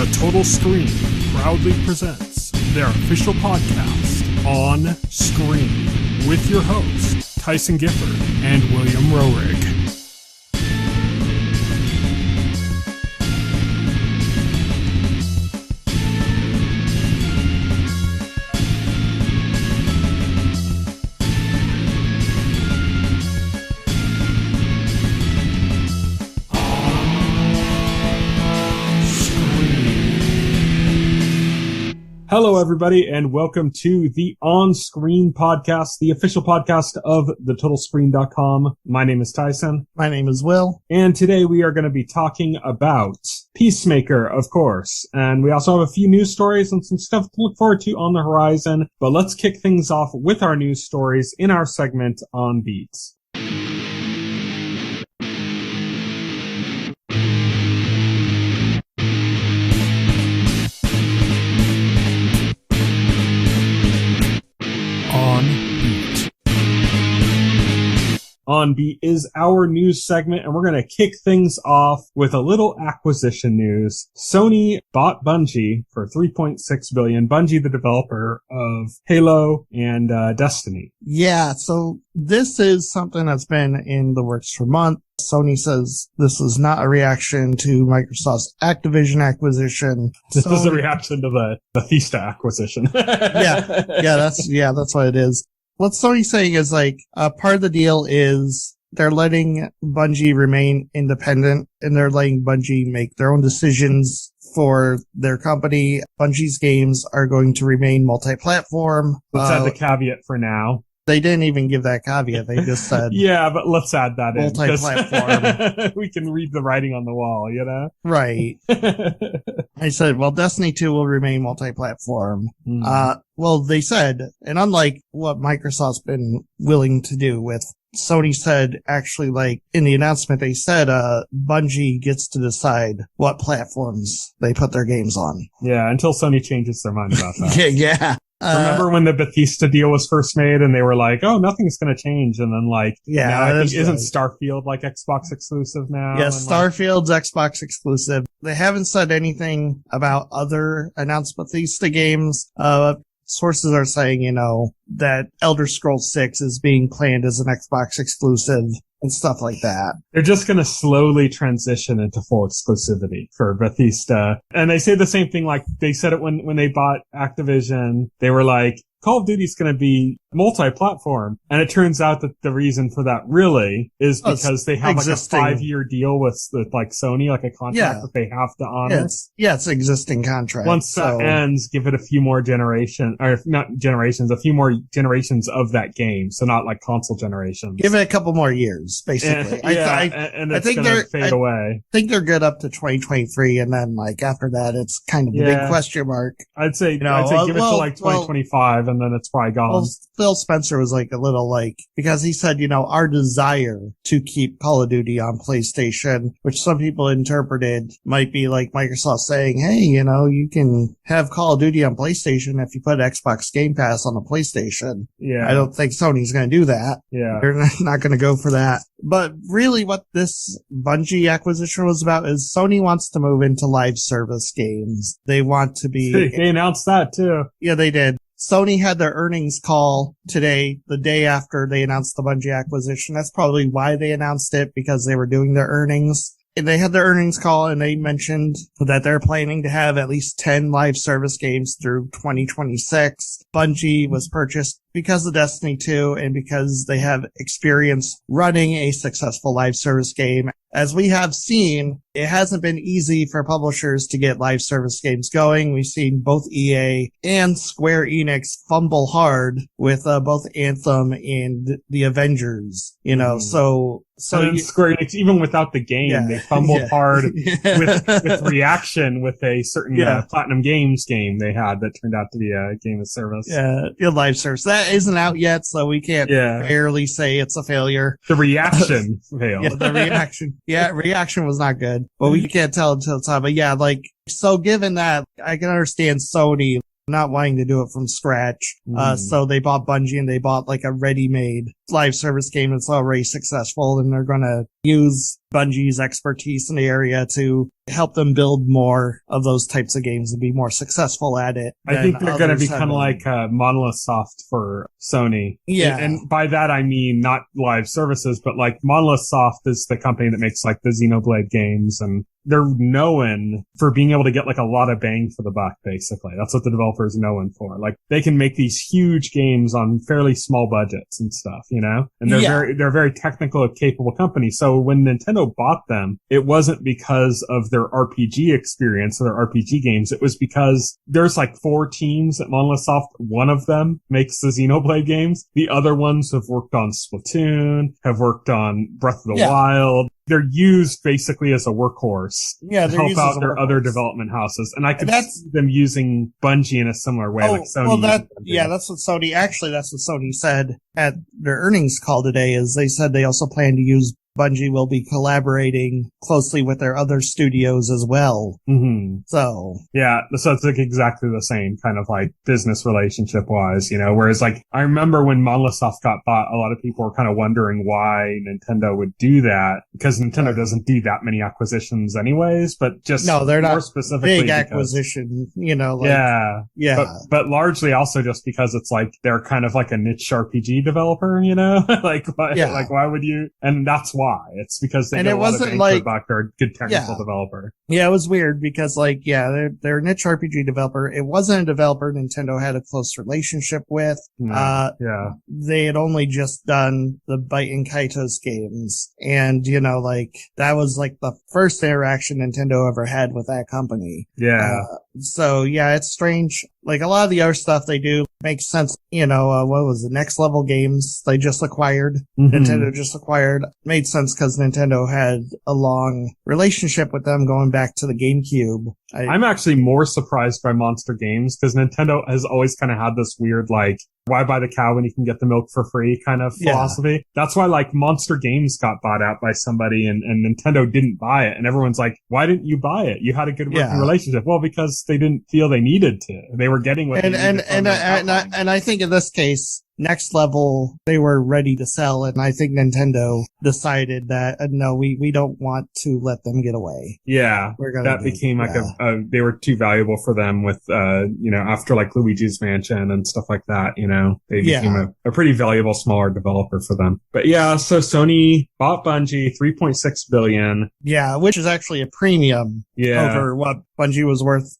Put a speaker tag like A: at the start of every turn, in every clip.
A: The Total Screen proudly presents their official podcast, OnScreen, with your hosts, Tyson Gifford and William Roerig. Hello, everybody, and welcome to the OnScreen podcast, the official podcast of TheTotalScreen.com. My name is Tyson.
B: My name is Will.
A: And today we are going to be talking about Peacemaker, of course. And we also have a few news stories and some stuff to look forward to on the horizon. But let's kick things off with our news stories in our segment On Beats. On Beat is our news segment, and we're going to kick things off with a little acquisition news. Sony bought Bungie for $3.6 billion. Bungie, the developer of Halo and Destiny.
B: Yeah, so this is something that's been in the works for months. Sony says this is not a reaction to Microsoft's Activision acquisition.
A: This is a reaction to the Bethesda acquisition.
B: That's what it is. What Sony's saying is part of the deal is they're letting Bungie remain independent and they're letting Bungie make their own decisions for their company. Bungie's games are going to remain multi-platform.
A: Let's add the caveat for now.
B: They didn't even give that caveat. They just said,
A: yeah, but let's add that
B: multi-platform.
A: We can read the writing on the wall, you know?
B: Right. I said, well, Destiny 2 will remain multi-platform. Well, they said, and unlike what Microsoft's been willing to do with, Sony said, actually, in the announcement, they said, Bungie gets to decide what platforms they put their games on.
A: Yeah, until Sony changes their mind about that.
B: Yeah.
A: Remember when the Bethesda deal was first made and they were like, oh, nothing's going to change. And then now I think isn't Starfield Xbox exclusive now?
B: Yeah, Starfield's Xbox exclusive. They haven't said anything about other announced Bethesda games. Sources are saying, that Elder Scrolls 6 is being planned as an Xbox exclusive and stuff like that.
A: They're just going to slowly transition into full exclusivity for Bethesda. And they say the same thing, they said it when they bought Activision. They were like, Call of Duty's going to be multi-platform. And it turns out that the reason for that really is because they have a 5-year deal with Sony, a contract that they have to honor.
B: It's an existing contract.
A: Once that ends, give it a few more a few more generations of that game. So not console generations.
B: Give it a couple more years, basically.
A: And it's going to fade away.
B: I think they're good up to 2023. And then after that, it's kind of a big question mark.
A: I'd say give it to 2025. And then it's probably gone.
B: Well, Phil Spencer was a little because he said, our desire to keep Call of Duty on PlayStation, which some people interpreted might be Microsoft saying, hey, you can have Call of Duty on PlayStation if you put Xbox Game Pass on the PlayStation.
A: Yeah.
B: I don't think Sony's going to do that.
A: Yeah.
B: They're not going to go for that. But really what this Bungie acquisition was about is Sony wants to move into live service games. They want to be...
A: They announced that too.
B: Yeah, they did. Sony had their earnings call today, the day after they announced the Bungie acquisition. That's probably why they announced it, because they were doing their earnings. And they had their earnings call and they mentioned that they're planning to have at least 10 live service games through 2026. Bungie was purchased because of Destiny 2 and because they have experience running a successful live service game. As we have seen, it hasn't been easy for publishers to get live service games going. We've seen both EA and Square Enix fumble hard with both Anthem and the Avengers, so
A: Square Enix, even without the game, they fumbled hard with Reaction, with a certain Platinum Games game they had that turned out to be a game of service.
B: Yeah, live service. That isn't out yet, so we can't barely say it's a failure.
A: The Reaction failed.
B: Yeah, the Reaction. Yeah, Reaction was not good, but we can't tell until it's time. But so given that, I can understand Sony not wanting to do it from scratch. So they bought Bungie and they bought a ready-made live service game that's already successful, and they're going to use Bungie's expertise in the area to help them build more of those types of games and be more successful at it.
A: I think they're going to be kind of like Monolith Soft for Sony.
B: Yeah.
A: And by that I mean not live services, but like Monolith Soft is the company that makes like the Xenoblade games, and they're known for being able to get like a lot of bang for the buck, basically. That's what the developer is known for. Like they can make these huge games on fairly small budgets and stuff, you know? And they're a very technical, capable company. So when Nintendo bought them, it wasn't because of their RPG experience or their RPG games. It was because there's like 4 teams at Monolith Soft. One of them makes the Xenoblade games. The other ones have worked on Splatoon, have worked on Breath of the Wild. They're used basically as a workhorse to help out their other development houses. And I could see them using Bungie in a similar way, like Sony.
B: That's what Sony said at their earnings call today, is they said they also plan to use Bungie will be collaborating closely with their other studios as well.
A: Mm-hmm.
B: So
A: it's like exactly the same kind of like business relationship wise, you know, whereas like I remember when Monolith Soft got bought, a lot of people were kind of wondering why Nintendo would do that, because Nintendo doesn't do that many acquisitions anyways, but just
B: they're
A: more
B: not
A: specifically
B: big acquisition, you know, like,
A: but largely also just because it's like they're kind of like a niche RPG developer, you know, like why would you? And that's why. It's because they get a lot of bang for the buck. They're a good technical developer.
B: Yeah, it was weird because they're a niche RPG developer. It wasn't a developer Nintendo had a close relationship with. They had only just done the Bite and Kaitos games. And, you know, like that was like the first interaction Nintendo ever had with that company.
A: Yeah.
B: So it's strange. Like a lot of the other stuff they do makes sense. You know, what was the Next Level Games they just acquired? Mm-hmm. Nintendo just acquired. Made sense because Nintendo had a long relationship with them going back to the GameCube.
A: I'm actually more surprised by Monster Games because Nintendo has always kind of had this weird, like, why buy the cow when you can get the milk for free kind of philosophy. That's why like Monster Games got bought out by somebody and Nintendo didn't buy it. And everyone's like, why didn't you buy it? You had a good working relationship. Well, because they didn't feel they needed to. They were getting what they needed.
B: And I think in this case, Next Level, they were ready to sell it. And I think Nintendo decided that, no, we don't want to let them get away.
A: Yeah. That became like they were too valuable for them with, you know, after like Luigi's Mansion and stuff like that, you know, they became a pretty valuable smaller developer for them. But so Sony bought Bungie, $3.6 billion.
B: Yeah, which is actually a premium over what Bungie was worth.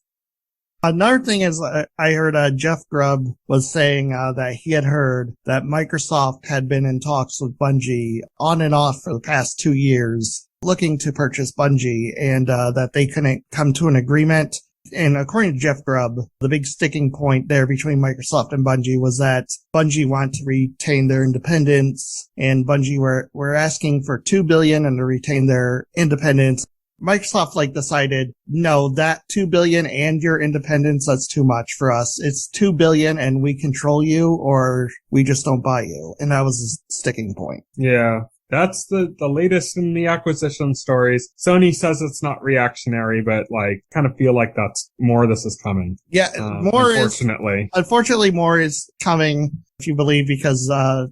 B: Another thing is, I heard Jeff Grubb was saying that he had heard that Microsoft had been in talks with Bungie on and off for the past 2 years, looking to purchase Bungie, and that they couldn't come to an agreement. And according to Jeff Grubb, the big sticking point there between Microsoft and Bungie was that Bungie wanted to retain their independence, and Bungie were asking for $2 billion and to retain their independence. Microsoft decided, no, that $2 billion and your independence, that's too much for us. It's $2 billion and we control you, or we just don't buy you. And that was the sticking point.
A: Yeah. That's the latest in the acquisition stories. Sony says it's not reactionary, but kind of feel like that's more of this is coming.
B: Yeah, unfortunately, more is coming, if you believe, because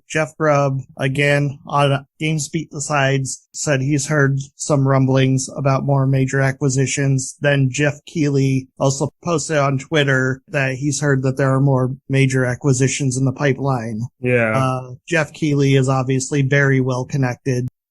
B: Jeff Grubb, again, on GamesBeat the Sides, said he's heard some rumblings about more major acquisitions. Then Jeff Keighley also posted on Twitter that he's heard that there are more major acquisitions in the pipeline.
A: Yeah.
B: Jeff Keighley is obviously very well connected.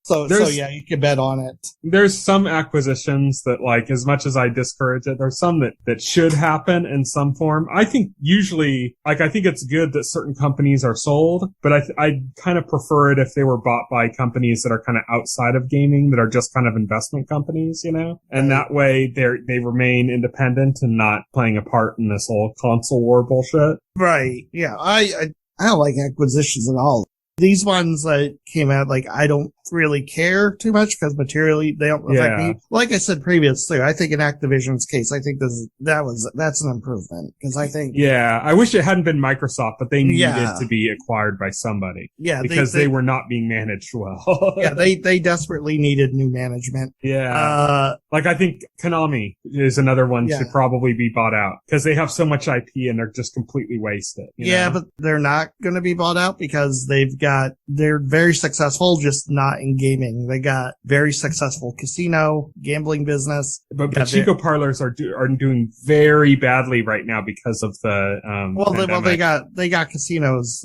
B: So you can bet on it.
A: There's some acquisitions that, as much as I discourage it, there's some that should happen in some form. I think usually, I think it's good that certain companies are sold, but I kind of prefer it if they were bought by companies that are kind of outside of gaming, that are just kind of investment companies, you know? And that way they remain independent and not playing a part in this whole console war bullshit.
B: Right. Yeah. I don't like acquisitions at all. These ones that came out, I don't really care too much because materially they don't affect me. Like I said previously, I think in Activision's case, I think that's an improvement because I think.
A: Yeah, I wish it hadn't been Microsoft, but they needed to be acquired by somebody.
B: Yeah,
A: because they were not being managed well.
B: Yeah, they desperately needed new management.
A: Yeah. I think Konami is another one should probably be bought out because they have so much IP and they're just completely wasted. You know?
B: But they're not going to be bought out because they've got they're very successful, just not in gaming. They got very successful casino, gambling business.
A: But Chico parlors are doing very badly right now because of the, pandemic.
B: They got casinos,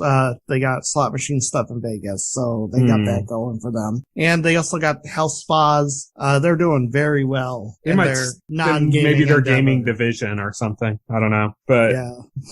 B: they got slot machine stuff in Vegas, so they got that going for them. And they also got health spas. They're doing very well in their non-gaming.
A: Maybe their gaming division or something. I don't know. But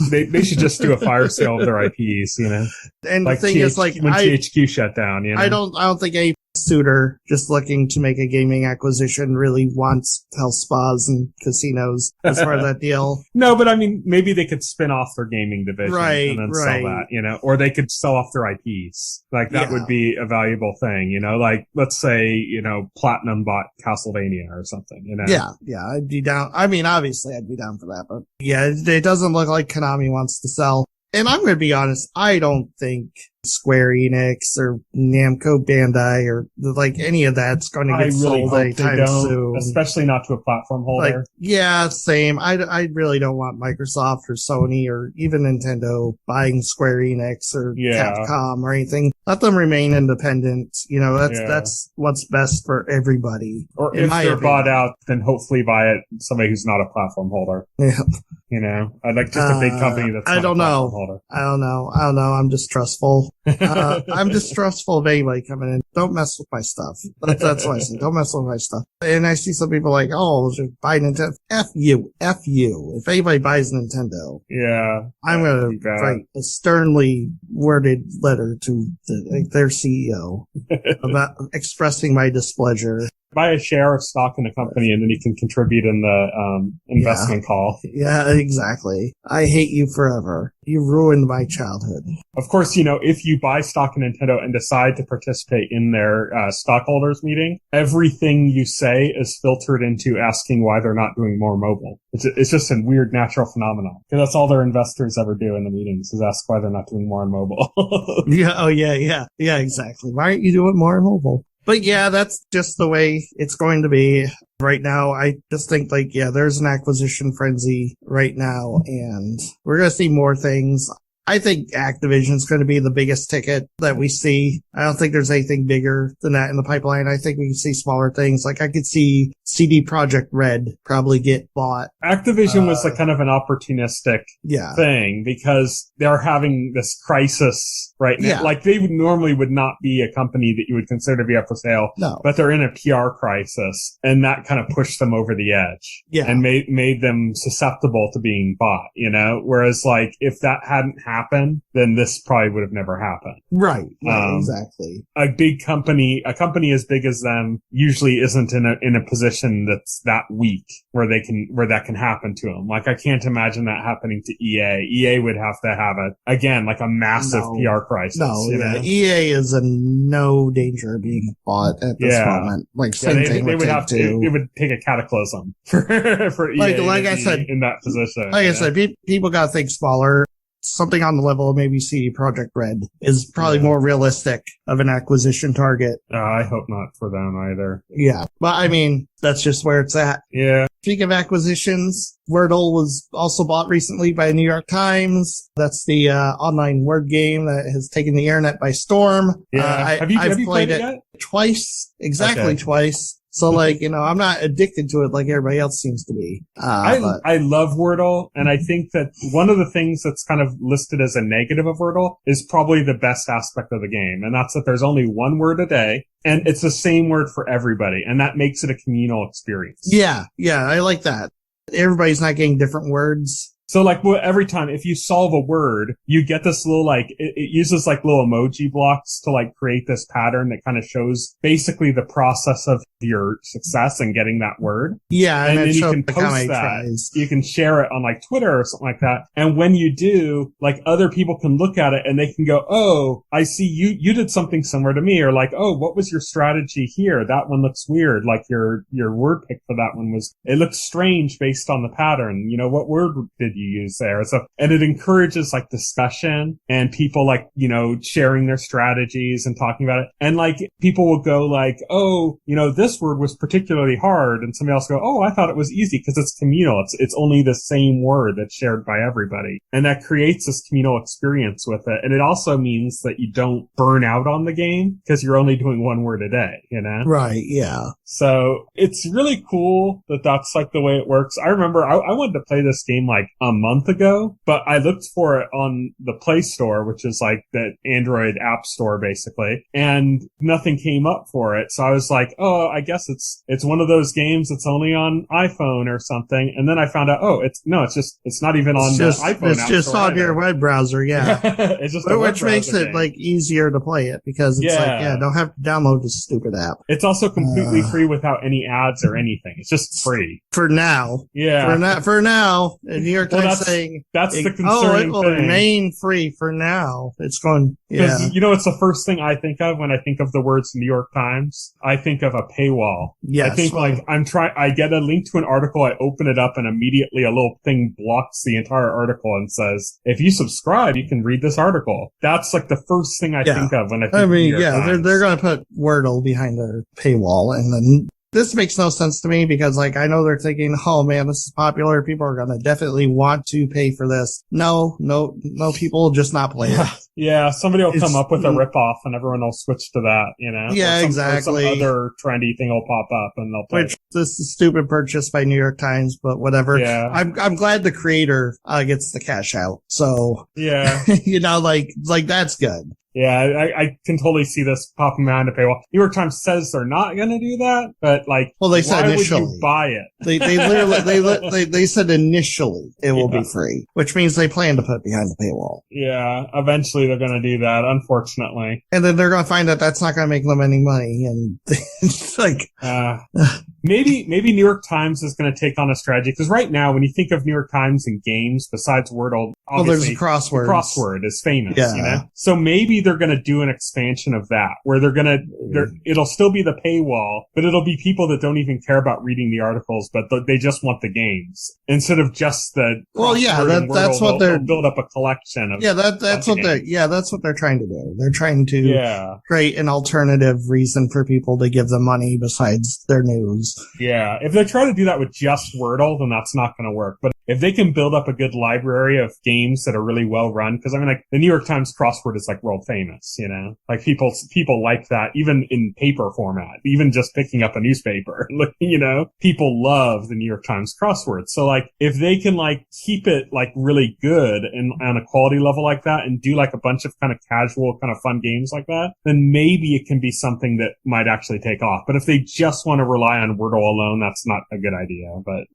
A: they should just do a fire sale of their IPs, you know?
B: And like the thing is, like,
A: when THQ shut down, you know?
B: I don't think a suitor just looking to make a gaming acquisition really wants health spas and casinos as part of that deal.
A: No, but I mean, maybe they could spin off their gaming division and then sell that, you know, or they could sell off their IPs. Like that would be a valuable thing, you know, like let's say, you know, Platinum bought Castlevania or something, you know?
B: Yeah, I'd be down. I mean, obviously I'd be down for that, but yeah, it doesn't look like Konami wants to sell. And I'm going to be honest, I don't think Square Enix or Namco Bandai or like any of that's going to get sold anytime soon.
A: Especially not to a platform holder.
B: Like, yeah, same. I really don't want Microsoft or Sony or even Nintendo buying Square Enix or Capcom or anything. Let them remain independent. You know, that's what's best for everybody.
A: Or if they're bought out, then hopefully buy it somebody who's not a platform holder.
B: Yeah.
A: You know, I'd like just a big company that's not a platform holder.
B: I don't know. I'm distrustful. I'm distrustful of anybody coming in. Don't mess with my stuff. That's what I say. Don't mess with my stuff. And I see some people like, oh, just buy Nintendo. F you. If anybody buys Nintendo, I'm going to write a sternly worded letter to their CEO about expressing my displeasure.
A: Buy a share of stock in a company and then you can contribute in the investment call.
B: Yeah, exactly. I hate you forever. You ruined my childhood.
A: Of course, you know, if you buy stock in Nintendo and decide to participate in their stockholders meeting, everything you say is filtered into asking why they're not doing more mobile. It's just a weird natural phenomenon. Because that's all their investors ever do in the meetings is ask why they're not doing more on mobile.
B: Yeah, exactly. Why aren't you doing more on mobile? But yeah, that's just the way it's going to be right now. I just think like, there's an acquisition frenzy right now and we're going to see more things. I think Activision's going to be the biggest ticket that we see. I don't think there's anything bigger than that in the pipeline. I think we can see smaller things. Like I could see CD Projekt Red probably get bought.
A: Activision was like kind of an opportunistic thing because they're having this crisis right now. Yeah. Like they normally would not be a company that you would consider to be up for sale.
B: No.
A: But they're in a PR crisis and that kind of pushed them over the edge.
B: Yeah.
A: And made them susceptible to being bought, you know? Whereas like if that hadn't happened, then this probably would have never happened.
B: Right. Exactly.
A: A big company, a company as big as them usually isn't in a position that's that weak where that can happen to them. Like I can't imagine that happening to EA. EA would have to have a massive PR crisis.
B: No,
A: you know?
B: EA is in no danger of being bought at this moment. Like same thing
A: they would have to. It would take a cataclysm for EA
B: like I said,
A: in that position.
B: Like I said, people got to think smaller. Something on the level of maybe CD Projekt Red is probably more realistic of an acquisition target.
A: I hope not for them either.
B: Yeah. But I mean, that's just where it's at.
A: Yeah.
B: Speaking of acquisitions, Wordle was also bought recently by New York Times. That's the online word game that has taken the internet by storm.
A: Yeah. Have you played it yet?
B: Twice. Exactly twice. So like, you know, I'm not addicted to it like everybody else seems to be.
A: I love Wordle, and I think that one of the things that's kind of listed as a negative of Wordle is probably the best aspect of the game, and that's that there's only one word a day, and it's the same word for everybody, and that makes it a communal experience.
B: Yeah, I like that. Everybody's not getting different words.
A: So like every time if you solve a word, you get this little it uses like little emoji blocks to like create this pattern that kind of shows basically the process of your success in getting that word.
B: Yeah.
A: And then you can post that. You can share it on like Twitter or something like that. And when you do, like other people can look at it and they can go, oh, I see you did something similar to me, or like, oh, what was your strategy here? That one looks weird. Like your word pick for that one it looks strange based on the pattern. You know, what word did you you use there. So, and it encourages like discussion and people like, you know, sharing their strategies and talking about it. And like people will go like, oh, you know, this word was particularly hard. And somebody else go, oh, I thought it was easy because it's communal. It's only the same word that's shared by everybody. And that creates this communal experience with it. And it also means that you don't burn out on the game because you're only doing one word a day, you know?
B: Right. Yeah.
A: So it's really cool that that's like the way it works. I remember I wanted to play this game like a month ago, but I looked for it on the Play Store, which is like the Android app store basically, and nothing came up for it. So I was like, oh, I guess it's one of those games that's only on iPhone or something. And then I found out, oh, it's not even on the iPhone
B: It's
A: app
B: just
A: store
B: on
A: either.
B: your web browser. Yeah.
A: It's just a web
B: Which makes
A: browser
B: it
A: game.
B: like easier to play it because it's don't have to download this stupid app.
A: It's also completely free without any ads or anything. It's just free.
B: For now.
A: Yeah.
B: For now. And New York Times saying
A: that's the concerning
B: it will
A: thing.
B: remain free for now. It's going,
A: Because, you know, it's the first thing I think of when I think of the words New York Times. I think of a paywall.
B: Yes.
A: I think like I get a link to an article, I open it up, and immediately a little thing blocks the entire article and says, if you subscribe, you can read this article. That's like the first thing I think of when I think of New York Times.
B: They're going to put Wordle behind their paywall, and then this makes no sense to me because, like, I know they're thinking, oh man, this is popular. People are going to definitely want to pay for this. No, people will just not play it.
A: Yeah, somebody will come up with a ripoff and everyone will switch to that, you know?
B: Yeah, exactly.
A: Or some other trendy thing will pop up and they'll play it.
B: This is stupid purchase by New York Times, but whatever.
A: Yeah.
B: I'm glad the creator gets the cash out. So,
A: yeah.
B: you know, like that's good.
A: Yeah, I can totally see this popping behind a paywall. New York Times says they're not going to do that, but like,
B: well, they said
A: why
B: initially.
A: would you buy it?
B: They literally, they said initially it will be free, which means they plan to put it behind the paywall.
A: Yeah, eventually they're going to do that, unfortunately.
B: And then they're going to find that that's not going to make them any money. And it's like,
A: maybe New York Times is going to take on a strategy. Because right now, when you think of New York Times and games, besides Wordle, obviously,
B: there's a crossword.
A: The crossword is famous,
B: yeah.
A: You know? So maybe they're going to do an expansion of that, where it'll still be the paywall, but it'll be people that don't even care about reading the articles, but they just want the games. Instead of just the
B: that's what they're
A: build up a collection of.
B: Yeah, that's what they're trying to do. They're trying to create an alternative reason for people to give them money besides their news.
A: Yeah, if they try to do that with just Wordle, then that's not going to work. But if they can build up a good library of games that are really well run, because I mean, like the New York Times crossword is like world famous, you know, like people like that even in paper format, even just picking up a newspaper, you know, people love the New York Times crossword. So like if they can like keep it like really good and on a quality level like that and do like a bunch of kind of casual kind of fun games like that, then maybe it can be something that might actually take off. But if they just want to rely on Wordle alone, that's not a good idea. But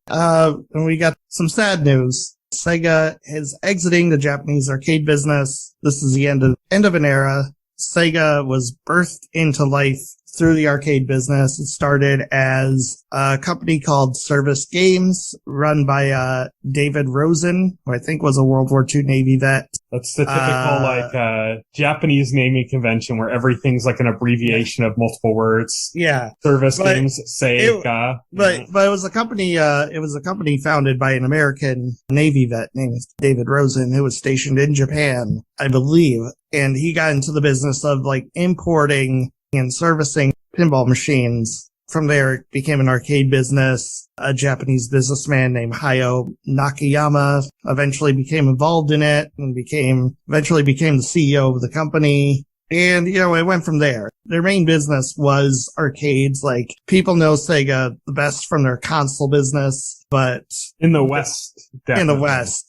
B: and we got some sad news. Sega is exiting the Japanese arcade business. This is the end of an era. Sega was birthed into life through the arcade business. It started as a company called Service Games, run by David Rosen, who I think was a World War II Navy vet.
A: That's the typical Japanese naming convention where everything's like an abbreviation of multiple words.
B: Yeah.
A: Service Games, Sega.
B: But it was a company founded by an American Navy vet named David Rosen, who was stationed in Japan, I believe. And he got into the business of like importing and servicing pinball machines. From there, it became an arcade business. A Japanese businessman named Hayao Nakayama eventually became involved in it and eventually became the CEO of the company. And, you know, it went from there. Their main business was arcades. Like, people know Sega the best from their console business, but
A: in the West,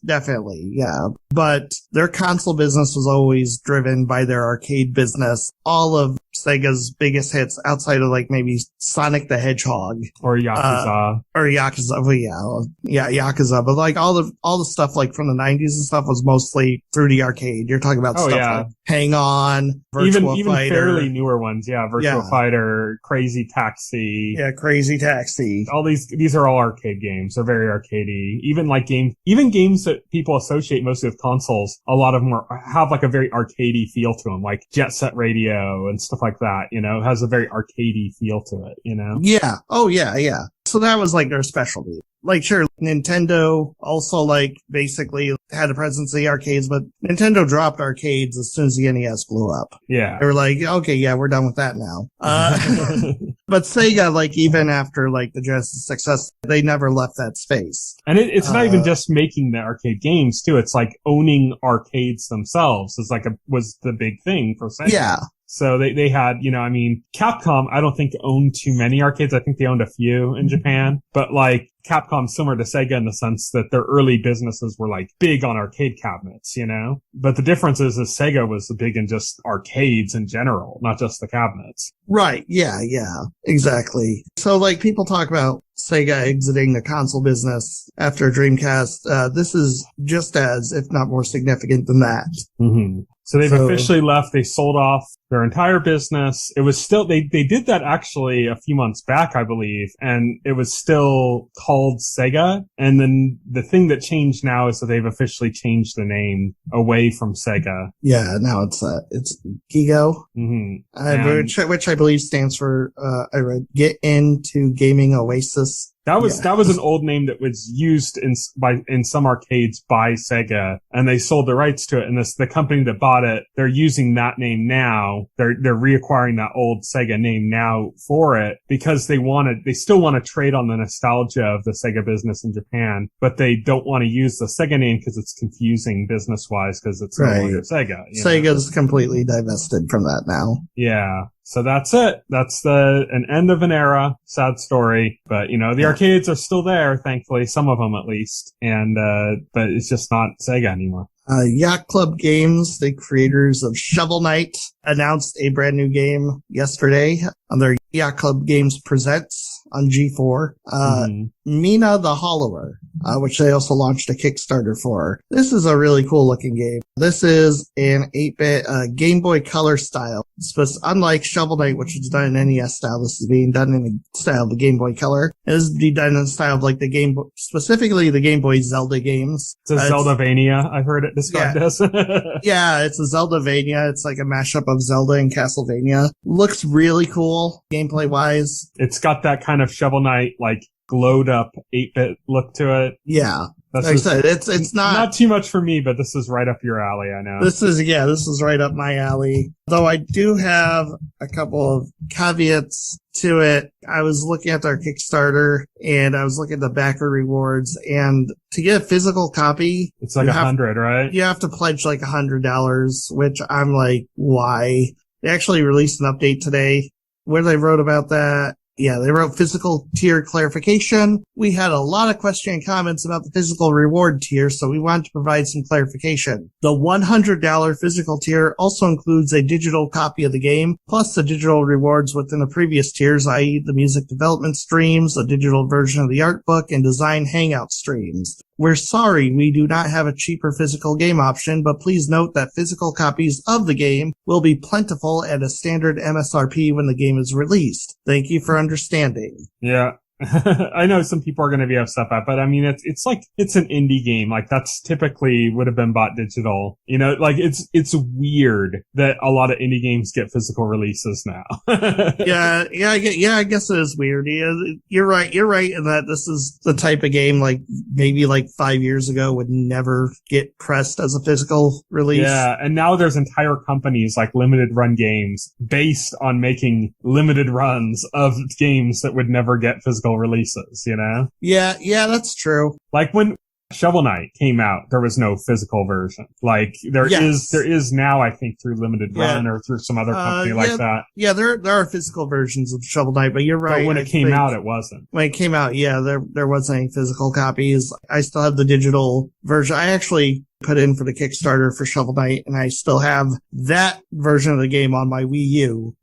B: definitely, yeah. But their console business was always driven by their arcade business. All of Sega's biggest hits outside of like maybe Sonic the Hedgehog
A: or Yakuza,
B: Yakuza. But like all the stuff like from the 90s and stuff was mostly through the arcade. You're talking about like Hang On, Virtua
A: even
B: Fighter,
A: fairly newer ones, Virtua Fighter, Crazy Taxi,
B: Crazy Taxi.
A: All these are all arcade games. They're very arcadey. Even games that people associate mostly with consoles, a lot of them have like a very arcadey feel to them, like Jet Set Radio and stuff like that. You know, has a very arcadey feel to it. You know.
B: Yeah. Oh yeah. Yeah. So that was like their specialty. like, sure, Nintendo also, like, basically had a presence in the arcades, but Nintendo dropped arcades as soon as the NES blew up.
A: Yeah.
B: They were like, okay, yeah, we're done with that now. But Sega, like, even after, like, the Genesis success, they never left that space.
A: And it's not even just making the arcade games, too. It's like owning arcades themselves was the big thing for Sega.
B: Yeah.
A: So they had, I mean, Capcom, I don't think owned too many arcades. I think they owned a few in Japan, but like Capcom similar to Sega in the sense that their early businesses were like big on arcade cabinets, but the difference is Sega was big in just arcades in general, not just the cabinets.
B: Right. Yeah. Exactly. So like people talk about Sega exiting the console business after Dreamcast. This is just as, if not more significant than that.
A: Mm-hmm. So they've officially left. They sold off their entire business. It was still, they did that actually a few months back, I believe, and it was still called Sega. And then the thing that changed now is that they've officially changed the name away from Sega.
B: Yeah, now it's Gigo, which I believe stands for, I read, Get Into Gaming Oasis. That
A: was an old name that was used in some arcades by Sega, and they sold the rights to it. And the company that bought it, they're using that name now. They're reacquiring that old Sega name now for it because they still want to trade on the nostalgia of the Sega business in Japan, but they don't want to use the Sega name because it's confusing business wise because it's no longer Sega.
B: Sega's completely divested from that now.
A: Yeah. So that's it. That's an end of an era. Sad story. But, the arcades are still there, thankfully. Some of them at least. And, but it's just not Sega anymore.
B: Yacht Club Games, the creators of Shovel Knight, announced a brand new game yesterday on their Yacht Club Games Presents on G4. Mina the Hollower, which they also launched a Kickstarter for. This is a really cool looking game. This is an 8-bit Game Boy Color style. Unlike Shovel Knight, which is done in NES style, this is being done in the style of the Game Boy Color. It is being done in the style of like specifically the Game Boy Zelda games.
A: It's a Zeldavania, I've heard it described as.
B: Yeah, it's a Zeldavania. It's like a mashup of Zelda and Castlevania. Looks really cool, gameplay wise.
A: It's got that kind of Shovel Knight, like, glowed up 8-bit look to it.
B: Yeah. Like I said, it's
A: not too much for me, but this is right up your alley, I know.
B: This is right up my alley. Though I do have a couple of caveats to it. I was looking at their Kickstarter and I was looking at the backer rewards, and to get a physical copy,
A: it's like $100, right?
B: You have to pledge like $100, which I'm like, why? They actually released an update today where they wrote about that. Yeah, they wrote physical tier clarification. We had a lot of question and comments about the physical reward tier, so we wanted to provide some clarification. The $100 physical tier also includes a digital copy of the game, plus the digital rewards within the previous tiers, i.e. the music development streams, a digital version of the art book, and design hangout streams. We're sorry we do not have a cheaper physical game option, but please note that physical copies of the game will be plentiful at a standard MSRP when the game is released. Thank you for understanding.
A: Yeah. I know some people are going to be upset about it, but I mean, it's like, it's an indie game. Like that's typically would have been bought digital. Like it's weird that a lot of indie games get physical releases now. I guess it is weird. Yeah, you're right in that this is the type of game like maybe like 5 years ago would never get pressed as a physical release. Yeah. And now there's entire companies like Limited Run Games based on making limited runs of games that would never get physical releases, Yeah, that's true. Like when Shovel Knight came out, there was no physical version. Like there is now, I think, through Limited Run or through some other company like that. Yeah, there are physical versions of Shovel Knight, but you're right. But when it came out, it wasn't. When it came out, there wasn't any physical copies. I still have the digital version. I actually put in for the Kickstarter for Shovel Knight, and I still have that version of the game on my Wii U,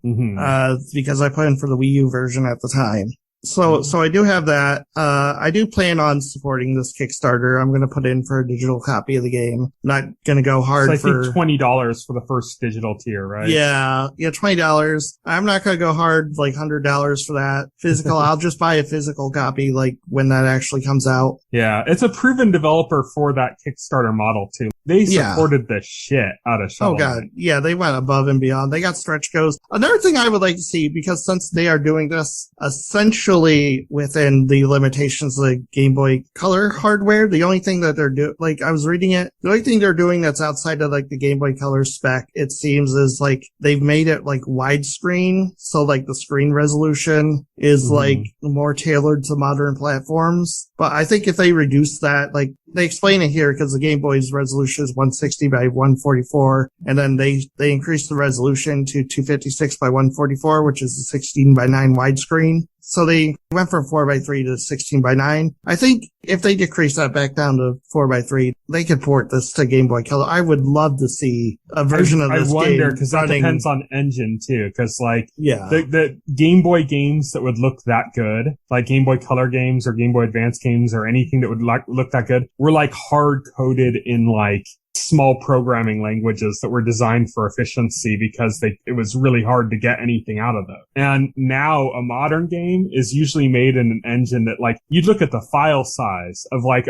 A: because I put in for the Wii U version at the time. So I do have that. I do plan on supporting this Kickstarter. I'm going to put in for a digital copy of the game. I'm not going to go hard for... I think $20 for the first digital tier, right? Yeah, $20. I'm not going to go hard, like $100 for that. Physical, I'll just buy a physical copy, like, when that actually comes out. Yeah, it's a proven developer for that Kickstarter model, too. They supported the shit out of Shovel Knight. Oh, God. Yeah, they went above and beyond. They got stretch goals. Another thing I would like to see, because since they are doing this, essentially
B: actually within the limitations of the Game Boy Color hardware. The only thing that they're doing, like I was reading it, the only thing they're doing that's outside of like the Game Boy Color spec, it seems, is like they've made it like widescreen. So like the screen resolution is like more tailored to modern platforms. But I think if they reduce that, like they explain it here because the Game Boy's resolution is 160 by 144. And then they increased the resolution to 256 by 144, which is a 16 by 9 widescreen. So they went from 4:3 to 16 by 9. I think if they decrease that back down to 4:3, they could port this to Game Boy Color. I would love to see a version of this game. I wonder,
A: because that depends on engine too. Because the Game Boy games that would look that good, like Game Boy Color games or Game Boy Advance games or anything that would look that good, were like hard coded in like small programming languages that were designed for efficiency because it was really hard to get anything out of them. And now a modern game is usually made in an engine that, like, you'd look at the file size of like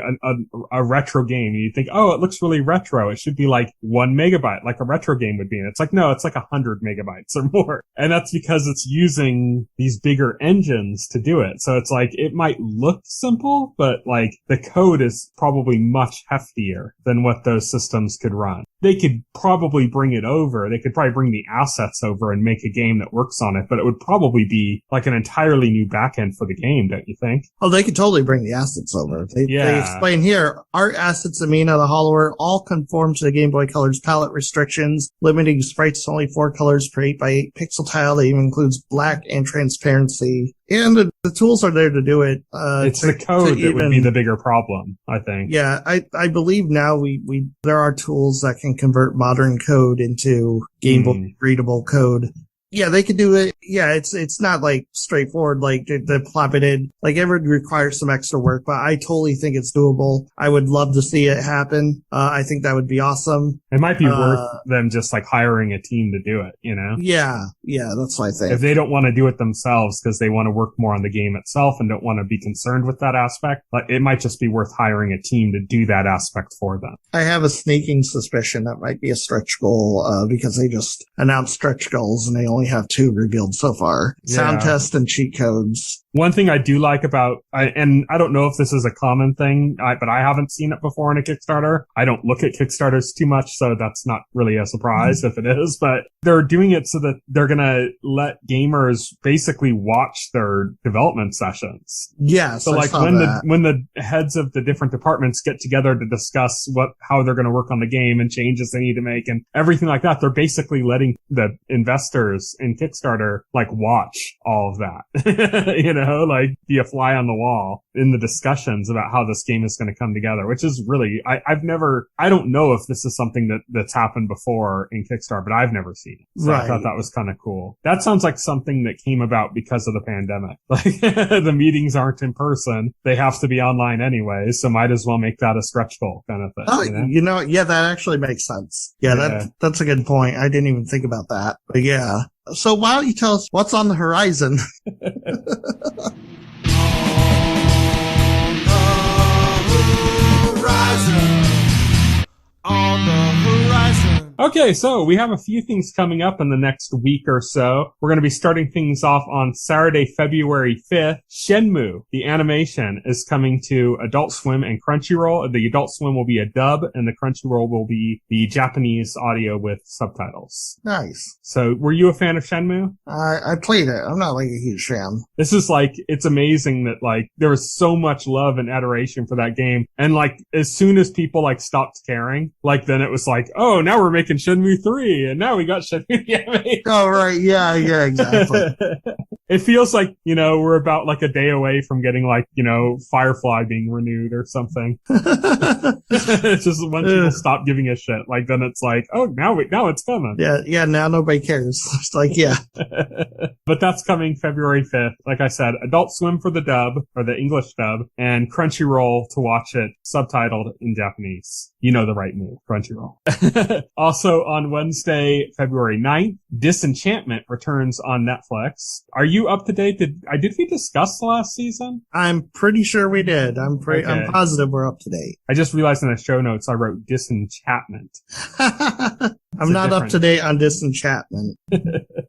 A: a retro game and you'd think, oh, it looks really retro. It should be like 1 megabyte, like a retro game would be. And it's like, no, it's like 100 megabytes or more. And that's because it's using these bigger engines to do it. So it's like, it might look simple, but like the code is probably much heftier than what those systems could run. They could probably bring it over. They could probably bring the assets over and make a game that works on it, but it would probably be like an entirely new backend for the game, don't you think?
B: Oh, they could totally bring the assets over. They explain here, art assets in Mina, the Hollower, all conform to the Game Boy Color's palette restrictions, limiting sprites to only 4 colors per 8x8 pixel tile. That even includes black and transparency. And the tools are there to do it.
A: It's the code that would be the bigger problem, I think.
B: Yeah, I believe now there are tools that can convert modern code into Game Boy readable code. Yeah, they could do it. Yeah, it's not like straightforward, like to plop it in. Like it would require some extra work, but I totally think it's doable. I would love to see it happen. I think that would be awesome.
A: It might be worth them just like hiring a team to do it, you know?
B: Yeah, that's what I think.
A: If they don't want to do it themselves because they want to work more on the game itself and don't want to be concerned with that aspect, like it might just be worth hiring a team to do that aspect for them.
B: I have a sneaking suspicion that might be a stretch goal, because they just announced stretch goals and they only have 2 revealed so far. Yeah. Sound test and cheat codes.
A: One thing I do like and I don't know if this is a common thing, but I haven't seen it before in a Kickstarter. I don't look at Kickstarters too much, so that's not really a surprise if it is, but they're doing it so that they're going to let gamers basically watch their development sessions.
B: Yeah.
A: So like when the heads of the different departments get together to discuss how they're going to work on the game and changes they need to make and everything like that, they're basically letting the investors in Kickstarter like watch all of that. You know, like be a fly on the wall in the discussions about how this game is going to come together, which is really, I don't know if this is something that's happened before in Kickstarter, but I've never seen it. So I thought that was kind of cool. That sounds like something that came about because of the pandemic. Like the meetings aren't in person. They have to be online anyway. So might as well make that a stretch goal kind of thing.
B: Oh, you know, yeah, that actually makes sense. Yeah, that's a good point. I didn't even think about that, but yeah. So why don't you tell us what's on the horizon?
C: On the horizon.
A: Okay, so we have a few things coming up in the next week or so. We're going to be starting things off on Saturday, February 5th. Shenmue, the animation, is coming to Adult Swim and Crunchyroll. The Adult Swim will be a dub, and the Crunchyroll will be the Japanese audio with subtitles.
B: Nice.
A: So, were you a fan of Shenmue?
B: I played it. I'm not like a huge fan.
A: This is like, it's amazing that like, there was so much love and adoration for that game. And like, as soon as people like stopped caring, like then it was like, oh, now we're making Shenmue 3 and now we got Shenmue.
B: Oh, right. Yeah, exactly.
A: It feels like, you know, we're about like a day away from getting like, you know, Firefly being renewed or something. It's just when people stop giving a shit, like then it's like, oh, now it's coming.
B: Yeah, now nobody cares. It's like, yeah.
A: But that's coming February 5th. Like I said, Adult Swim for the dub, or the English dub, and Crunchyroll to watch it subtitled in Japanese. You know the right move, Crunchyroll. Also on Wednesday, February 9th, Disenchantment returns on Netflix. Are you up to date? Did we discuss the last season?
B: I'm pretty sure we did. I'm positive we're up to date.
A: I just realized in the show notes I wrote Disenchantment.
B: I'm not up to date on Disenchantment.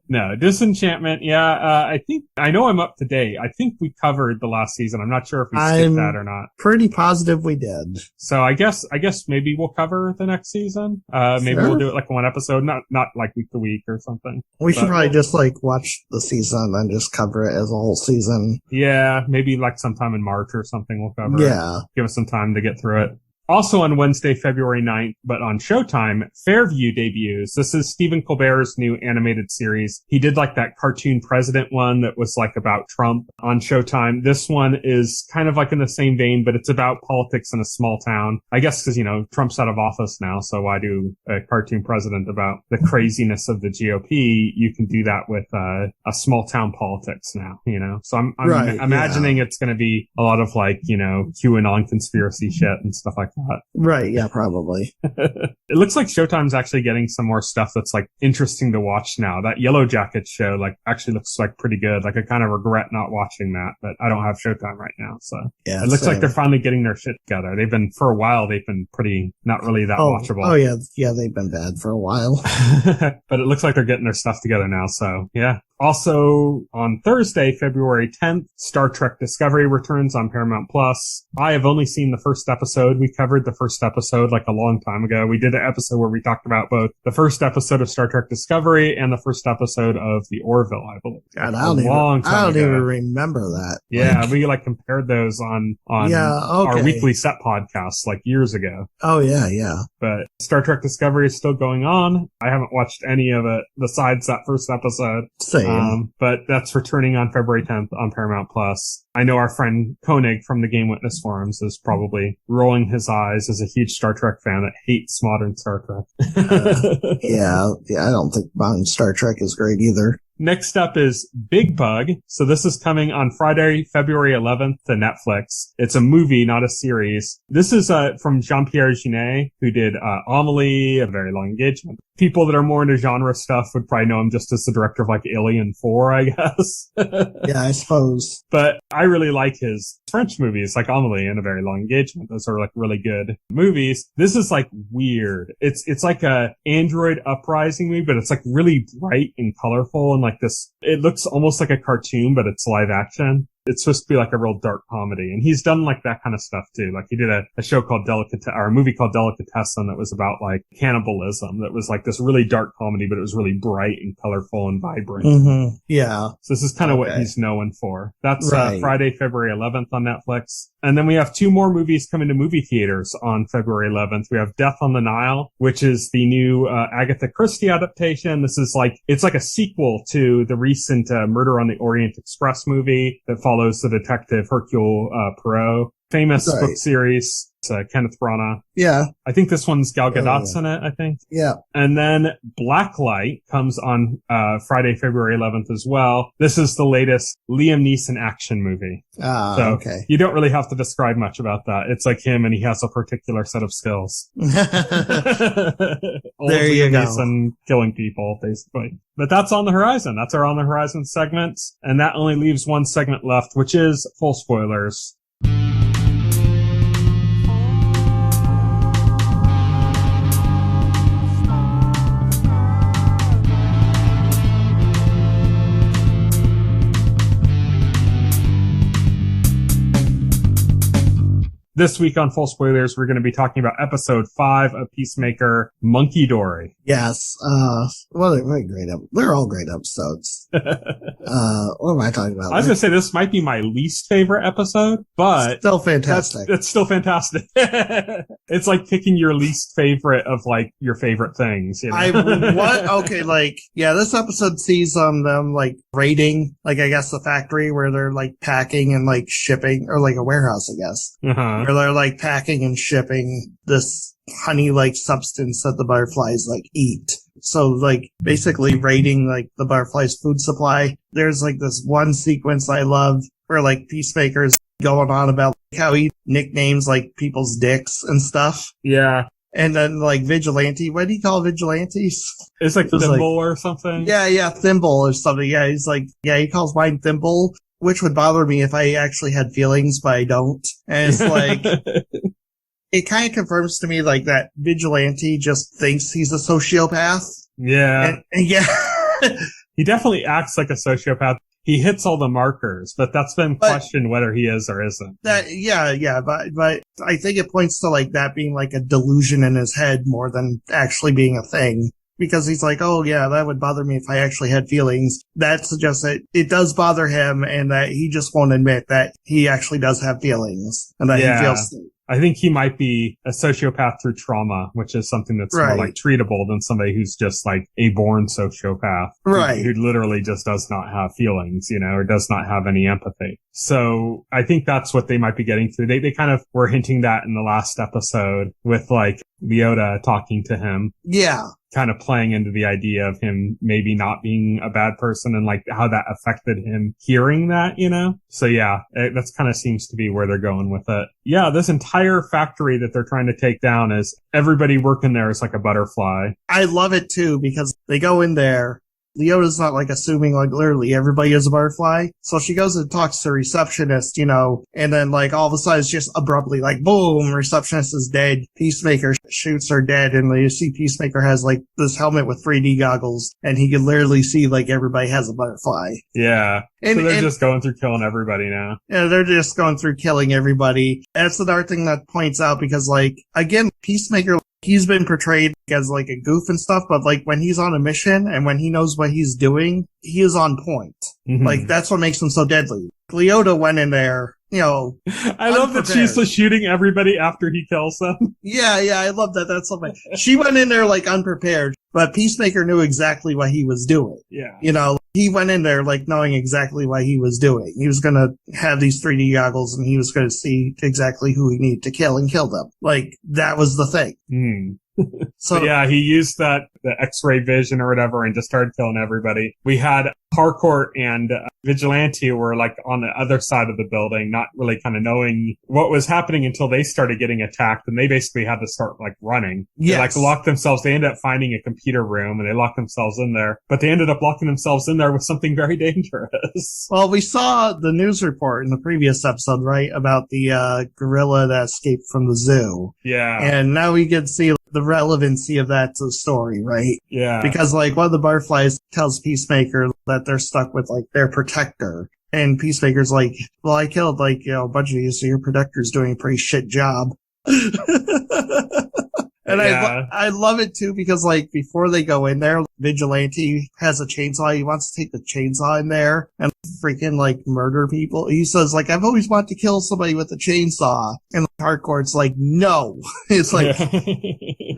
A: No, Disenchantment. Yeah, I know I'm up to date. I think we covered the last season. I'm not sure if we skipped that or not.
B: Pretty positive we did.
A: So I guess maybe we'll cover the next season. Maybe we'll do it like one episode, not like week to week or something.
B: We should probably just like watch the season and just cover it as a whole season.
A: Yeah, maybe like sometime in March or something we'll cover it.
B: Yeah.
A: Give us some time to get through it. Also on Wednesday, February 9th, but on Showtime, Fairview debuts. This is Stephen Colbert's new animated series. He did like that cartoon president one that was like about Trump on Showtime. This one is kind of like in the same vein, but it's about politics in a small town. I guess because, Trump's out of office now, so why do a cartoon president about the craziness of the GOP? You can do that with a small town politics now, So I'm imagining it's going to be a lot of like, QAnon conspiracy shit and stuff like that.
B: Right, yeah, probably.
A: It looks like Showtime's actually getting some more stuff that's like interesting to watch now. That Yellow Jacket show like actually looks like pretty good. Like I kind of regret not watching that, but I don't have Showtime right now. So yeah, it looks like they're finally getting their shit together. For a while, they've been pretty not really that watchable.
B: Oh yeah. Yeah, they've been bad for a while.
A: But it looks like they're getting their stuff together now. So yeah. Also, on Thursday, February 10th, Star Trek Discovery returns on Paramount Plus. I have only seen the first episode. We covered the first episode like a long time ago. We did an episode where we talked about both the first episode of Star Trek Discovery and the first episode of The Orville, I believe.
B: God, I don't even remember that.
A: Yeah, we compared those on our weekly set podcast like years ago.
B: Oh, yeah.
A: But Star Trek Discovery is still going on. I haven't watched any of it besides that first episode.
B: Same.
A: But that's returning on February 10th on Paramount Plus. I know our friend Koenig from the Game Witness forums is probably rolling his eyes as a huge Star Trek fan that hates modern Star Trek.
B: Yeah, I don't think modern Star Trek is great either.
A: Next up is Bigbug. So this is coming on Friday, February 11th to Netflix. It's a movie, not a series. This is from Jean-Pierre Jeunet, who did Amelie, A Very Long Engagement. People that are more into genre stuff would probably know him just as the director of like Alien 4, I guess.
B: Yeah, I suppose.
A: But I really like his French movies like Amelie and A Very Long Engagement. Those are like really good movies. This is like weird. It's like a Android Uprising movie, but it's like really bright and colorful and like this, it looks almost like a cartoon, but it's live action. It's supposed to be like a real dark comedy. And he's done like that kind of stuff too. Like he did a show called a movie called Delicatessen that was about like cannibalism. That was like this really dark comedy, but it was really bright and colorful and vibrant.
B: Mm-hmm. Yeah.
A: So this is kind of what he's known for. That's Friday, February 11th on Netflix. And then we have two more movies coming to movie theaters on February 11th. We have Death on the Nile, which is the new Agatha Christie adaptation. This is like, it's like a sequel to the recent Murder on the Orient Express movie that follows the detective Hercule Poirot. Famous book series. It's Kenneth Branagh.
B: Yeah.
A: I think this one's Gal Gadot's in it, I think.
B: Yeah.
A: And then Blacklight comes on Friday, February 11th as well. This is the latest Liam Neeson action movie.
B: Okay.
A: You don't really have to describe much about that. It's like him and he has a particular set of skills.
B: There you go.
A: Neeson killing people, basically. But that's on the horizon. That's our On the Horizon segment. And that only leaves one segment left, which is full spoilers. This week on Full Spoilers, we're going to be talking about episode 5 of Peacemaker, Monkey Dory.
B: Yes. Well, they're all great episodes. What am I talking about?
A: I was going to say this might be my least favorite episode, but
B: still fantastic.
A: It's still fantastic. It's like picking your least favorite of like your favorite things. You know?
B: This episode sees them like raiding, like I guess the factory where they're like packing and like shipping, or like a warehouse, I guess.
A: Uh-huh.
B: Where they're like packing and shipping this honey-like substance that the butterflies like eat. So like basically raiding like the butterflies' food supply. There's like this one sequence I love where like Peacemaker's going on about how he nicknames like people's dicks and stuff.
A: Yeah.
B: And then like Vigilante, what do you call vigilantes?
A: It's like Thimble or something.
B: Yeah, Thimble or something. Yeah, he's like, he calls mine Thimble, which would bother me if I actually had feelings, but I don't. And it's like, it kind of confirms to me like that Vigilante just thinks he's a sociopath.
A: Yeah.
B: And
A: He definitely acts like a sociopath. He hits all the markers, but that's been questioned whether he is or isn't.
B: But I think it points to like that being like a delusion in his head more than actually being a thing. Because he's like, oh yeah, that would bother me if I actually had feelings. That suggests that it does bother him and that he just won't admit that he actually does have feelings and that he feels.
A: I think he might be a sociopath through trauma, which is something that's more like treatable than somebody who's just like a born sociopath.
B: Right.
A: Who literally just does not have feelings, you know, or does not have any empathy. So I think that's what they might be getting through. They kind of were hinting that in the last episode with like Leota talking to him.
B: Yeah.
A: Kind of playing into the idea of him maybe not being a bad person and like how that affected him hearing that, you know? So yeah, that's kind of seems to be where they're going with it. Yeah, this entire factory that they're trying to take down is everybody working there is like a butterfly.
B: I love it too because they go in there. Leota's not like assuming like literally everybody is a butterfly. So she goes and talks to the receptionist, you know, and then like all of a sudden it's just abruptly like boom, receptionist is dead. Peacemaker shoots her dead. And you see Peacemaker has like this helmet with 3D goggles and he can literally see like everybody has a butterfly.
A: Yeah. So they're just going through killing everybody now.
B: Yeah, they're just going through killing everybody. That's another thing that points out because like, again, Peacemaker, he's been portrayed as like a goof and stuff, but like when he's on a mission and when he knows what he's doing, he is on point. Mm-hmm. Like that's what makes him so deadly. Leota went in there, you know.
A: I love that she's still shooting everybody after he kills them.
B: Yeah, I love that. That's something. She went in there like unprepared, but Peacemaker knew exactly what he was doing.
A: Yeah.
B: You know, he went in there like knowing exactly what he was doing. He was going to have these 3D goggles and he was going to see exactly who he needed to kill and kill them. Like that was the thing.
A: Mm. So yeah, he used the X-ray vision or whatever and just started killing everybody. We had Harcourt and Vigilante were like on the other side of the building, not really kind of knowing what was happening until they started getting attacked, and they basically had to start like running. Yes. They like locked themselves. They ended up finding a computer room and they locked themselves in there, but they ended up locking themselves in there with something very dangerous.
B: Well, we saw the news report in the previous episode, right, about the gorilla that escaped from the zoo.
A: Yeah.
B: And now we get to see the relevancy of that to the story, right?
A: Yeah.
B: Because like one of the butterflies tells Peacemaker that they're stuck with like their protector. And Peacemaker's like, well, I killed like, you know, a bunch of you, so your protector's doing a pretty shit job. And yeah. I love it too because like before they go in there, Vigilante has a chainsaw. He wants to take the chainsaw in there and freaking like murder people. He says like, I've always wanted to kill somebody with a chainsaw. And Hardcore's like, no. It's like,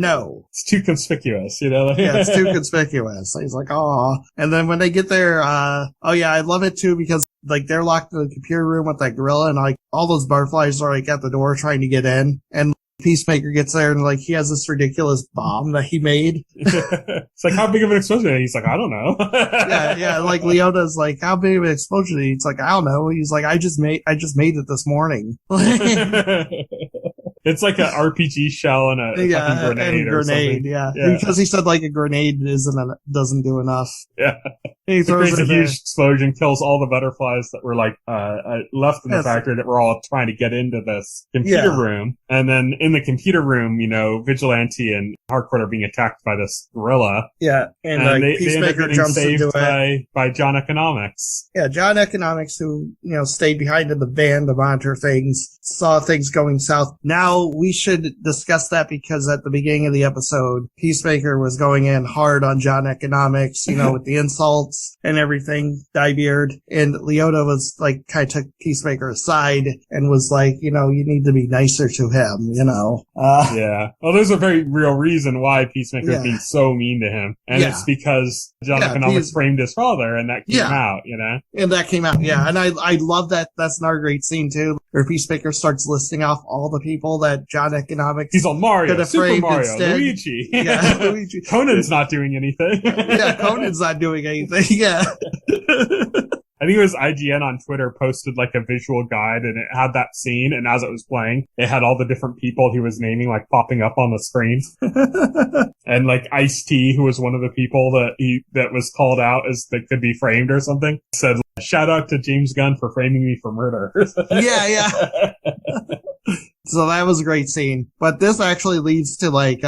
B: no.
A: It's too conspicuous, you know?
B: Yeah, it's too conspicuous. He's like, oh. And then when they get there, oh yeah, I love it too because like they're locked in the computer room with that gorilla and like all those butterflies are like at the door trying to get in. And Peacemaker gets there and like he has this ridiculous bomb that he made.
A: It's like, how big of an explosion? And he's like, I don't know.
B: yeah. Like Leota's like, how big of an explosion? He's like, I don't know. He's like, I just made it this morning.
A: It's like an RPG shell and a fucking grenade or something.
B: Yeah. Because he said like a grenade doesn't do enough.
A: Yeah.
B: He
A: creates a huge explosion, kills all the butterflies that were like left in the factory that were all trying to get into this computer room. And then in the computer room, you know, Vigilante and Harcourt are being attacked by this gorilla.
B: Yeah. And like, Peacemaker jumps into it.
A: By John Economics.
B: Yeah, John Economics, who, you know, stayed behind in the van to monitor things, saw things going south. Now we should discuss that because at the beginning of the episode, Peacemaker was going in hard on John Economics, you know, with the insults and everything, Diebeard. And Leota was like, kind of took Peacemaker aside and was like, you know, you need to be nicer to him, you know.
A: Yeah. Well, there's a very real reason why Peacemaker is being so mean to him. And it's because John Economics framed his father and that came out, you know?
B: And that came out, yeah. And I love that. That's another great scene too, where Peacemaker starts listing off all the people that John Economics.
A: He's on Mario, Super Mario, Luigi.
B: Yeah, Luigi.
A: Conan's not doing anything.
B: Yeah, Conan's not doing anything. Yeah.
A: I think it was IGN on Twitter posted like a visual guide and it had that scene, and as it was playing, it had all the different people he was naming like popping up on the screen. And like Ice-T, who was one of the people that was called out as that could be framed or something, said, shout out to James Gunn for framing me for murder.
B: Yeah. So that was a great scene. But this actually leads to like,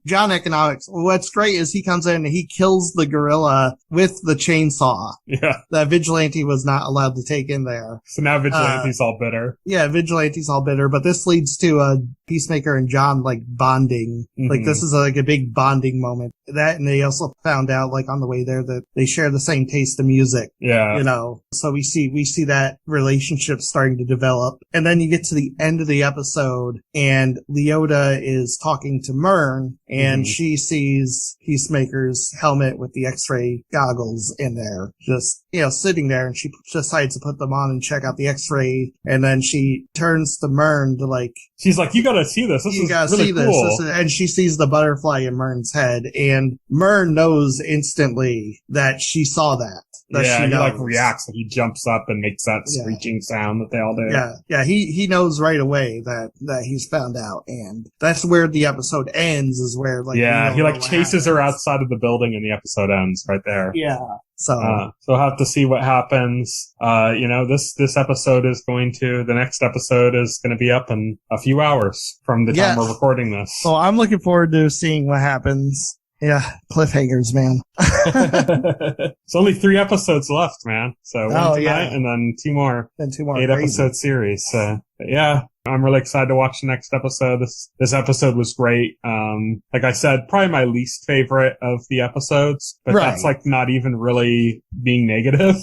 B: John Economics. What's great is he comes in and he kills the gorilla with the chainsaw.
A: Yeah.
B: That Vigilante was not allowed to take in there.
A: So now Vigilante's all bitter.
B: Yeah, Vigilante's all bitter, but this leads to Peacemaker and John like bonding. Mm-hmm. Like this is like a big bonding moment. That, and they also found out like on the way there that they share the same taste in music.
A: Yeah.
B: You know, so we see that relationship starting to develop. And then you get to the end of the episode and Leota is talking to Myrn and she sees Peacemaker's helmet with the X-ray goggles in there, just, you know, sitting there, and she decides to put them on and check out the X-ray. And then she turns to Myrn to like,
A: she's like, you gotta see this. This is really cool.
B: And she sees the butterfly in Myrn's head, and Myrn knows instantly that she saw that.
A: Yeah, he like reacts, and he jumps up and makes that screeching sound that they all do.
B: Yeah, he knows right away that he's found out, and that's where the episode ends, is where like,
A: he like chases her outside of the building and the episode ends right there.
B: Yeah. So
A: we'll have to see what happens. This episode is the next episode is going to be up in a few hours from the time we're recording this.
B: So I'm looking forward to seeing what happens. Yeah, cliffhangers, man.
A: It's only 3 episodes left, man. So one tonight and then 2 more.
B: Then 2 more.
A: 8-episode series. But yeah, I'm really excited to watch the next episode. This episode was great. Like I said, probably my least favorite of the episodes, but that's like not even really being negative.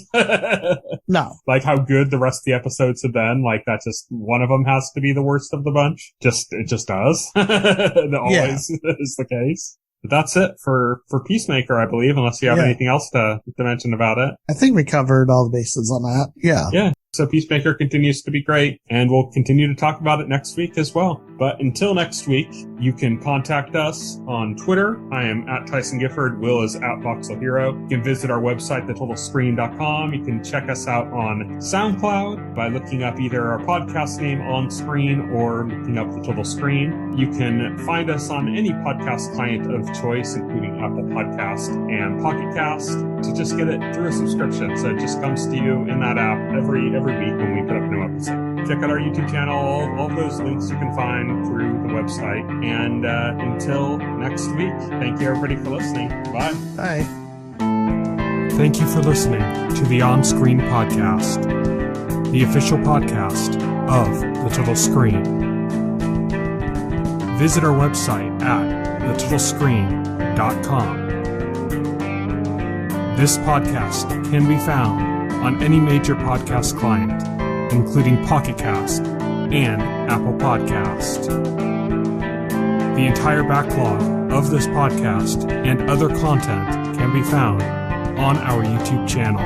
B: No.
A: Like how good the rest of the episodes have been. Like that just one of them has to be the worst of the bunch. It just does. That always is the case. But that's it for Peacemaker, I believe, unless you have anything else to mention about it.
B: I think we covered all the bases on that. Yeah.
A: Yeah. So Peacemaker continues to be great, and we'll continue to talk about it next week as well. But until next week, you can contact us on Twitter. I am at Tyson Gifford. Will is at Voxel Hero. You can visit our website, thetotalscreen.com. You can check us out on SoundCloud by looking up either our podcast name OnScreen or looking up The Total Screen. You can find us on any podcast client of choice, including Apple Podcast and Pocket Cast, to just get it through a subscription. So it just comes to you in that app every week when we put up a new episode. Check out our YouTube channel. All those links you can find through the website. And until next week, thank you everybody for listening. Bye.
B: Bye.
A: Thank you for listening to the On-Screen Podcast, the official podcast of The Total Screen. Visit our website at thetotalscreen.com. This podcast can be found on any major podcast client, including Pocket Cast and Apple Podcast. The entire backlog of this podcast and other content can be found on our YouTube channel.